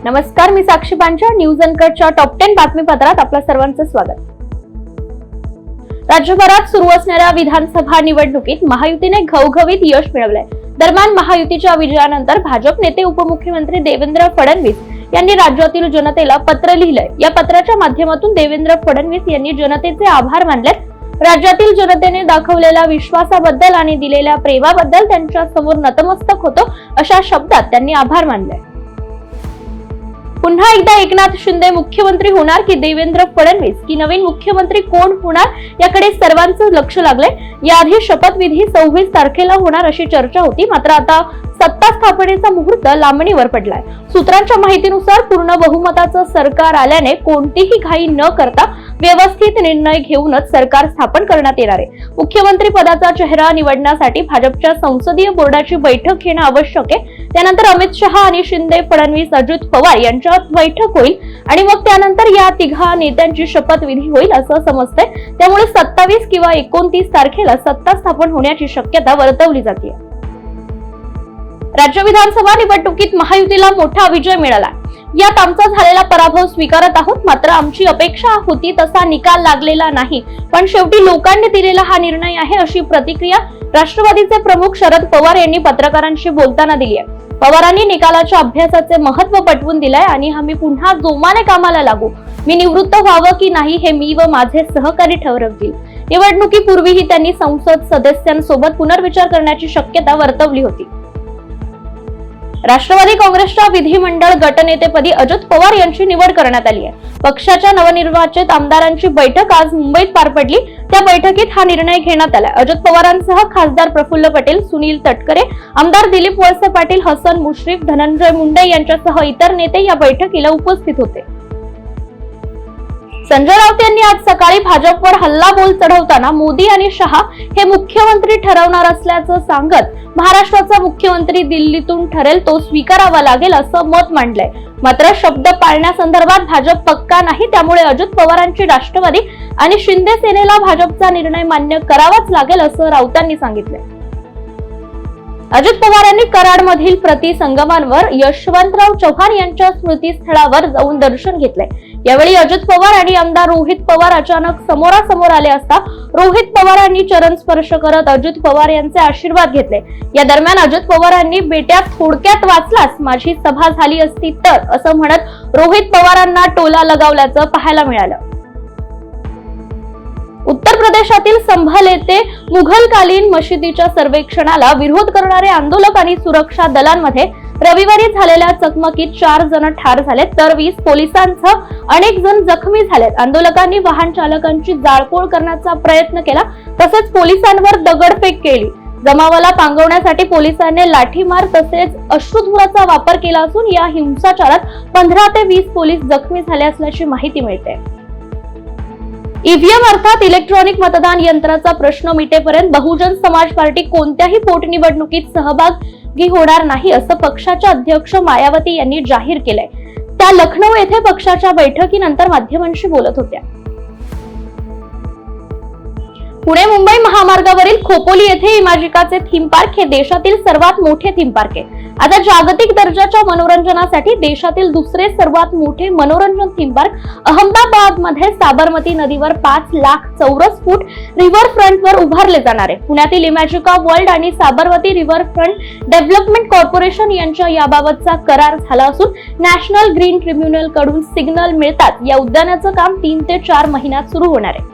नमस्कार, मी साक्षी पांचा. News अनकटच्या top 10 बातमीपत्रात आपल्या सर्वांचं स्वागत. राज्यभरात सुरू असणाऱ्या विधानसभा निवडणुकीत महायुतीने घवघवीत यश मिळवलंय. दरम्यान महायुतीच्या विजयानंतर भाजप नेते उपमुख्यमंत्री देवेंद्र फडणवीस यांनी राज्यातील जनतेला पत्र लिहिलंय. या पत्राच्या माध्यमातून देवेंद्र फडणवीस यांनी जनतेचे आभार मानलेत. राज्यातील जनतेने दाखवलेल्या विश्वासाबद्दल आणि दिलेल्या प्रेमाबद्दल त्यांच्या समोर नतमस्तक होतो, अशा शब्दात त्यांनी आभार मानले. पुन्हा एकदा एकनाथ शिंदे मुख्यमंत्री होणार की देवेंद्र फडणवीस की नवीन मुख्यमंत्री कोण होणार याकडे सर्वांचं लक्ष लागलंय. याआधी शपथविधी 26 तारखेला होणार अशी चर्चा होती, मात्र आता सत्ता स्थापनेचा मुहूर्त लांबणीवर पडलाय. सूत्रांच्या माहितीनुसार पूर्ण बहुमताचं सरकार आल्याने कोणतीही घाई न करता व्यवस्थित निर्णय घेऊनच सरकार स्थापन करण्यात येणार आहे. मुख्यमंत्री पदाचा चेहरा निवडण्यासाठी भाजपच्या संसदीय बोर्डाची बैठक घेणं आवश्यक आहे. त्यानंतर अमित शहा आणि शिंदे, फडणवीस, अजित पवार यांच्यात बैठक होईल आणि मग त्यानंतर या तिघा नेत्यांची शपथविधी होईल असं समजतंय. त्यामुळे 27 किंवा 29 तारखेला सत्ता स्थापन होण्याची शक्यता वर्तवली जाते. राज्य विधानसभा निवडणुकीत महायुतीला मोठा विजय मिळाला. यात आमचा झालेला पराभव स्वीकारत आहोत, मात्र आमची अपेक्षा होती तसा निकाल लागलेला नाही, पण शेवटी लोकांनी दिलेला हा निर्णय आहे, अशी प्रतिक्रिया राष्ट्रवादीचे प्रमुख शरद पवार यांनी पत्रकारांशी बोलताना दिली आहे. पवारांनी निकालाच्या अभ्यासाचे महत्त्व पटवून दिलंय आणि आम्ही पुन्हा जोमाने कामाला लागू. मी निवृत्त व्हावं की नाही हे मी व माझे सहकारी ठरवतील. निवडणुकीपूर्वीही त्यांनी संसद सदस्यांसोबत पुनर्विचार करण्याची शक्यता वर्तवली होती. राष्ट्रवादी काँग्रेसच्या विधिमंडळ गटनेतेपदी अजित पवार यांची निवड करण्यात आली आहे. पक्षाच्या नवनिर्वाचित आमदारांची बैठक आज मुंबईत पार पडली. त्या बैठकीत हा निर्णय घेण्यात आला. अजित पवारांसह खासदार प्रफुल्ल पटेल, सुनील तटकरे, आमदार दिलीप वळसे पाटील, हसन मुश्रीफ, धनंजय मुंडे यांच्यासह इतर नेते या बैठकीला उपस्थित होते. संजय राऊत यांनी आज सकाळी भाजपवर हल्लाबोल चढवताना मोदी आणि शहा हे मुख्यमंत्री ठरवणार असल्याचं सांगत महाराष्ट्राचा मुख्यमंत्री दिल्लीतून ठरेल तो स्वीकारावा लागेल असं मत मांडलंय. मात्र शब्द पाळण्यासंदर्भात भाजप पक्का नाही, त्यामुळे अजित पवारांची राष्ट्रवादी आणि शिंदे सेनेला भाजपचा निर्णय मान्य करावाच लागेल असं राऊतांनी सांगितलंय. अजित पवारांनी कराडमधील प्रतिसंगमांवर यशवंतराव चव्हाण यांच्या स्मृतीस्थळावर जाऊन दर्शन घेतले. यावेळी अजित पवार आणि आमदार रोहित पवार अचानक समोरासमोर आले असता रोहित पवारांनी चरण स्पर्श करत अजित पवार यांचे आशीर्वाद घेतले. या दरम्यान अजित पवारांनी बेट्या थोडक्यात वाचलास माझी सभा झाली असती तर असं म्हणत रोहित पवारांना टोला लगावल्याचं पाहायला मिळालं. उत्तर प्रदेशातील संभल येथे मुघलकालीन मशिदीच्या सर्वेक्षणाला विरोध करणारे आंदोलक आणि सुरक्षा दलांमध्ये रविवारी झालेल्या चकमकीत 4 जण ठार झालेत तर 20 पोलिसांसह अनेक जण जखमी झालेत. आंदोलकांनी वाहन चालकांची जाळपोळ करण्याचा प्रयत्न केला, तसेच पोलिसांवर दगडफेक केली. जमावाला पांगवण्यासाठी पोलिसांनी लाठीमार तसेच अश्रुधुराचा वापर केला असून या हिंसाचारात 15 ते 20 पोलीस जखमी झाले असल्याची माहिती मिळते. ईव्हीएम अर्थात इलेक्ट्रॉनिक मतदान यंत्राचा प्रश्न मिटेपर्यंत बहुजन समाज पार्टी कोणत्याही पोटनिवडणुकीत सहभागी होणार नाही असं पक्षाच्या अध्यक्ष मायावती यांनी जाहीर केलंय. त्या लखनौ येथे पक्षाच्या बैठकीनंतर माध्यमांशी बोलत होत्या. पुणे मुंबई महामार्गावरील खोपोली येथे इमॅजिकाचे थीम पार्क हे देशातील सर्वात मोठे थीम पार्क आहे. आता जागतिक दर्जाच्या मनोरंजनासाठी देशातील दुसरे सर्वात मोठे मनोरंजन थीम पार्क अहमदाबाद मध्ये साबरमती नदीवर 5 लाख चौरस फूट रिव्हरफ्रंटवर उभारले जाणार आहे. पुण्यातील इमॅजिका वर्ल्ड आणि साबरमती रिव्हरफ्रंट डेव्हलपमेंट कॉर्पोरेशन यांच्या याबाबतचा करार झाला असून नॅशनल ग्रीन ट्रिब्युनल कडून सिग्नल मिळतात या उद्यानाचं काम 3 ते 4 महिन्यात सुरू होणार आहे.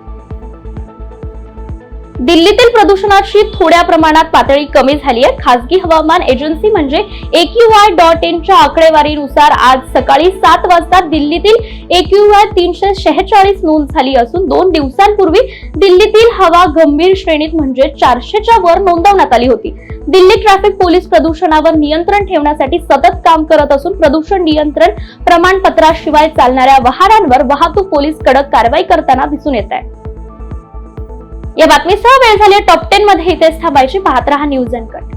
दिल्लीतील प्रदूषणाची थोड्या प्रमाणात पातळी कमी झाली आहे. खासगी हवामान एजन्सी म्हणजे AQI.in च्या आकडेवारीनुसार आज सकाळी 7 वाजता दिल्लीतील AQI 346 नोंद झाली असून 2 दिवसांपूर्वी दिल्लीतील हवा गंभीर श्रेणीत म्हणजे 400च्या वर नोंदवण्यात आली होती. दिल्ली ट्रॅफिक पोलीस प्रदूषणावर नियंत्रण ठेवण्यासाठी सतत काम करत असून प्रदूषण नियंत्रण प्रमाणपत्राशिवाय चालणाऱ्या वाहनांवर वाहतूक पोलीस कडक कारवाई करताना दिसून येत आहे. या बातमीसह वेळ झाली टॉप 10 मध्ये. इथेच थांबायची. पाहत रहा न्यूज अनकट.